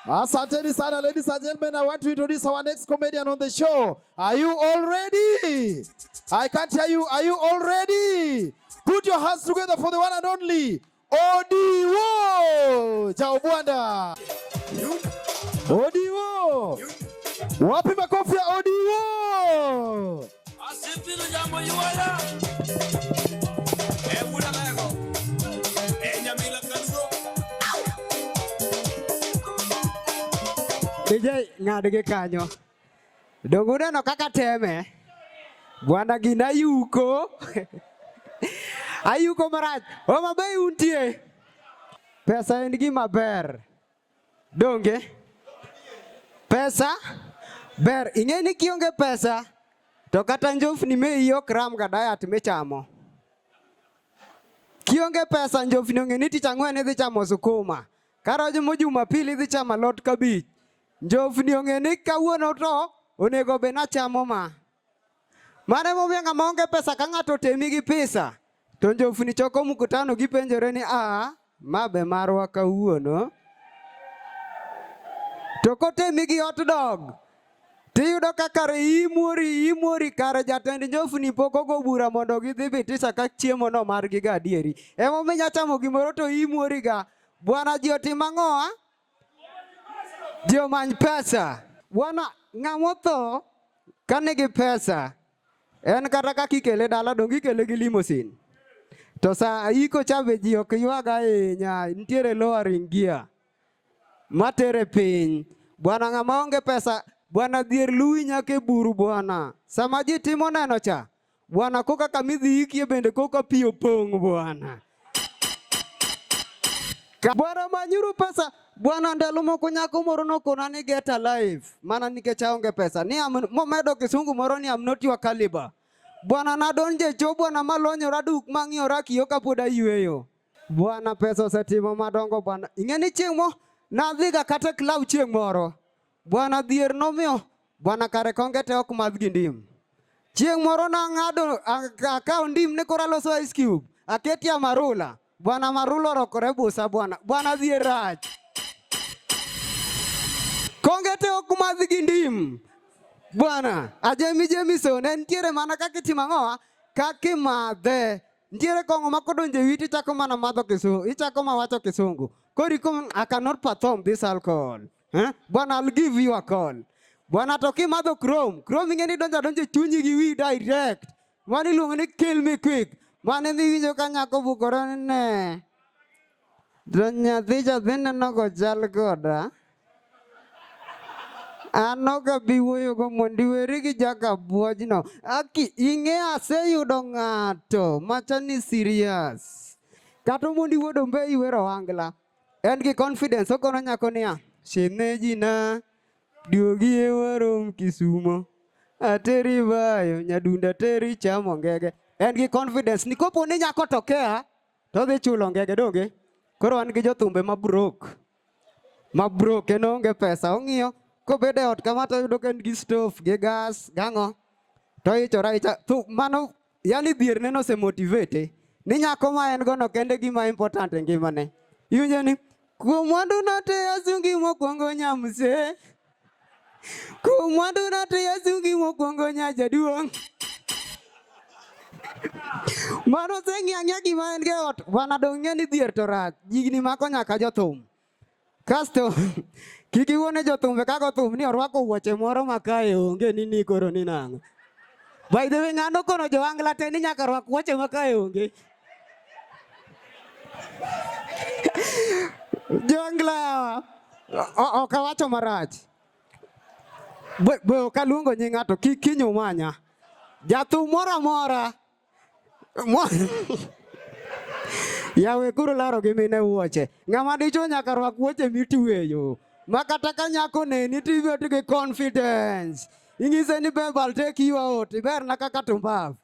Asanteni sana, ladies and gentlemen. I want to introduce our next comedian on the show. Are you all ready? I can't hear you. Are you all ready? Put your hands together for the one and only Odiwo Chaubwanda. Odiwo. Wapi makofi ya Odiwo? Asifiwe jambo yuwala. Ebula lego. Enyamila kanzo. DJ ng'adgi kanyo. Dongo neno kaka teme. Bwana gina yuko. Ayuko marach. Oma be untie. Pesa en gima ber. Donge. Pesa ber. Ing'eni kionge pesa to kata njofni me iyo kram ga diet michamo. Kionge pesa njofni ong'eni tich ang'wen idhi chamo sukuma. Karo mo Jumapili idhi chamo alot kabich. Njofni ong'eni kawuono to onego be nachamo ma. Mane momiyo ng'ama onge pesa ka ng'ato temi gi pesa. To njofni choko mkutano gipenjore ni ma be marwa kawuono. To kotemi gi hot dog. Tiyudo ka kare imuori kare jatend njofni poko go bura mondo gidhi bitisa ka chiemo no margi ga adieri. Emo minya chamo gimoro to imuori ga. Bwana ji otim ang'oa? Ji omany pesa. Bwana ng'amotho kanigi pesa. En kata kaka ikele dala dong ikele gi limousine. To sa iko chabe ji ok ywaga ahinya. Ntiere lowering gear. Matere piny. Bwana ng'ama onge pesa. Bwana dhier luwi nyaka e buru bwana. Sama ji timo neno cha. Bwana koka kamidhi ikie bende koka pi opong' bwana. Bwana manyuru pesa. Bwana ndalo moko nyako moro nokona ni get alive. Mana nikech aonge pesa. Ni momedo kisungu moro ni am not your caliber. Bwana nadonje cho bwana malonyora duk mang'iora kiyo kapod ayweyo. Bwana pesa osetimo madongo bwana. Ing'eni chieng' mo nadhiga kata club chieng' moro. Bwana dhier nomiyo bwana kare konge te ok madh gi ndim. Chieng' moro nang'ado akaw ndim ne kora loso ice cube. Aketi amarula. Bwana marula orokore busa bwana. Bwana dhier rach. Konge te ok madh gi ndim. Bwana, ajemi so ne ntiere mana kaka itimo ang'owa kaka imadhe. Ntiere kong'o ma kodonjo e witi chako mana madho kisungu. Ichako mawacho kisungu. Kori I cannot perform this alcohol. Bwana, I'll give you a call. Bwana to kimadho chrome. Chrome ing'eni donjo chunyi gi wi direct. Mani luongo ni kill me quick. Mane dhi winjo ka nyako bukore ne. To nyathi neno go chal koda. Anoga biwoyo go mondi weri gi jaka buojno. Aki ing'e aseyudo ng'ato machani serious. Kato mondi wodo mbe iwero wangla. En gi confidence okono nyako niya. Shemeji na duogi e warom Kisumo. Ateri bayo nyadunda teri chamo ngege. En gi confidence ni kopo ni nyako tokea to dhi chulo ngege donge. Koro an gi jothumbe mabrok. Mabrok en onge pesa ong'iyo. Kobede ot kamata yudo ka en gi stove gi gas gang'o. To ichora tu mano yani dhier neno se motivate. Ni nyako ma en gono kende gima important e ngimane. Iwinjo ni kuom mwandu na te asungi mokwongo nyamse. Kuom mwandu na te asungi mokwongo nyajaduong'. Mano seng'iang'ia gima en ge ot. Bwana dong' ng'e ni dhier to rach. Jigni mako nyaka jothum. Kasto kiki wone jothumbe kako thum ni orwako wuoche moro makae onge ni koro ni nang'o. By the way ng'ano kono jo angla te ni nyaka rwak wuoche makae onge. Jongla ok awacho marach. Be ok aluongo nying ng'ato kinyo manya. Jathum moro amora. Yawe kuro laro gi mine wuoche. Ng'ama dicho nyaka rwak wuoche mituweyo. Makata ka nyako neni tibet gi confidence. Ing'ise ni bebal take you out. Iber na kaka tumbav.